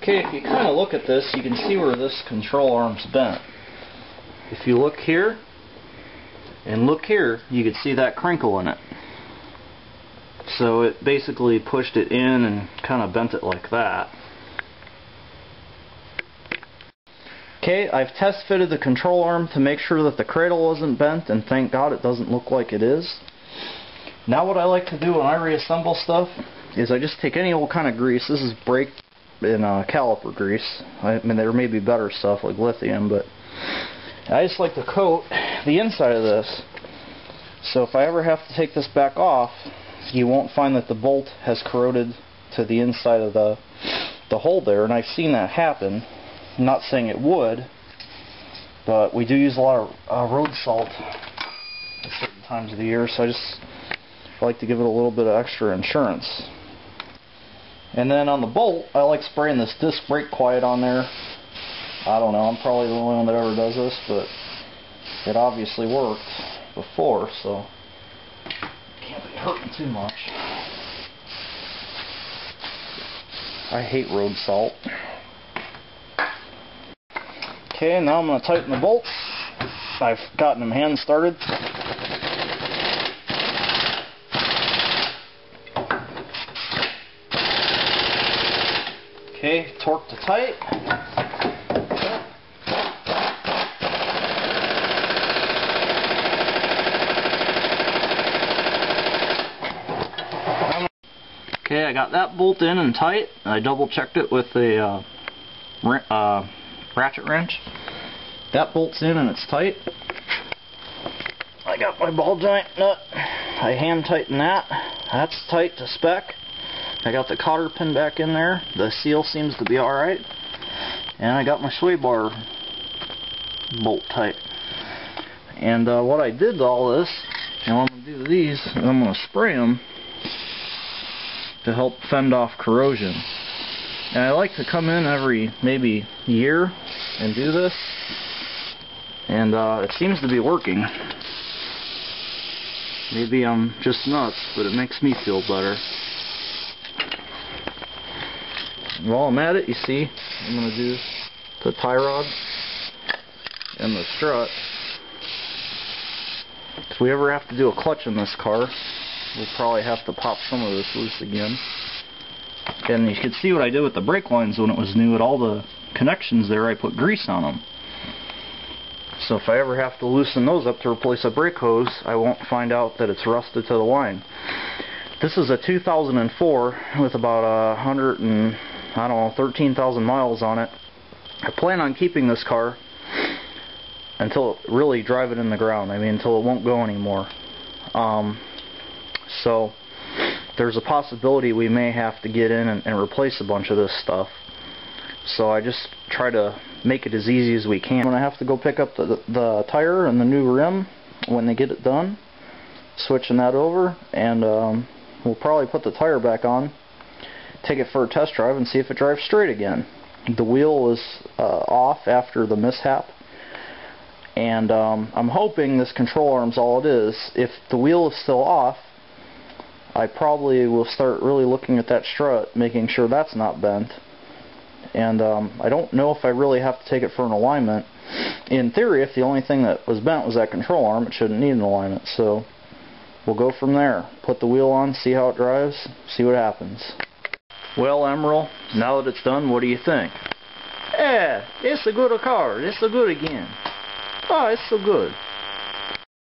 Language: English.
Okay, if you kind of look at this, you can see where this control arm's bent. If you look here and look here, you can see that crinkle in it. So it basically pushed it in and kind of bent it like that. Okay, I've test fitted the control arm to make sure that the cradle wasn't bent, and thank God it doesn't look like it is. Now what I like to do when I reassemble stuff is I just take any old kind of grease. This is brake and caliper grease. I mean, there may be better stuff like lithium, but I just like to coat the inside of this. So if I ever have to take this back off, you won't find that the bolt has corroded to the inside of the hole there, and I've seen that happen. I'm not saying it would, but we do use a lot of road salt at certain times of the year, so I just like to give it a little bit of extra insurance. And then on the bolt, I like spraying this disc brake quiet on there. I don't know, I'm probably the only one that ever does this, but it obviously worked before, so can't be hurting too much. I hate road salt. Okay, now I'm going to tighten the bolts. I've gotten them hand started. Okay, torque to tight. Okay, I got that bolt in and tight. I double checked it with a ratchet wrench. That bolt's in and it's tight. I got my ball joint nut. I hand tighten that. That's tight to spec. I got the cotter pin back in there. The seal seems to be alright. And I got my sway bar bolt tight. And what I did to all this, and I'm going to do these, and I'm going to spray them to help fend off corrosion. And I like to come in every maybe year and do this, and it seems to be working. Maybe I'm just nuts, but it makes me feel better. While I'm at it, you see, I'm going to do the tie rod and the strut. If we ever have to do a clutch in this car, we'll probably have to pop some of this loose again. And you can see what I did with the brake lines when it was new. At all the connections there, I put grease on them. So if I ever have to loosen those up to replace a brake hose, I won't find out that it's rusted to the line. This is a 2004 with about 13,000 miles on it. I plan on keeping this car until really drive it in the ground. I mean, until it won't go anymore. So there's a possibility we may have to get in and replace a bunch of this stuff. So I just try to make it as easy as we can. When I have to go pick up the tire and the new rim when they get it done, switching that over, and we'll probably put the tire back on, take it for a test drive, and see if it drives straight again. The wheel was off after the mishap, and I'm hoping this control arm's all it is. If the wheel is still off, I probably will start really looking at that strut, making sure that's not bent. And I don't know if I really have to take it for an alignment. In theory, if the only thing that was bent was that control arm, it shouldn't need an alignment. So we'll go from there. Put the wheel on, see how it drives, see what happens. Well, Emerald, now that it's done, what do you think? Yeah, it's a good car. It's so good again. Oh, it's so good.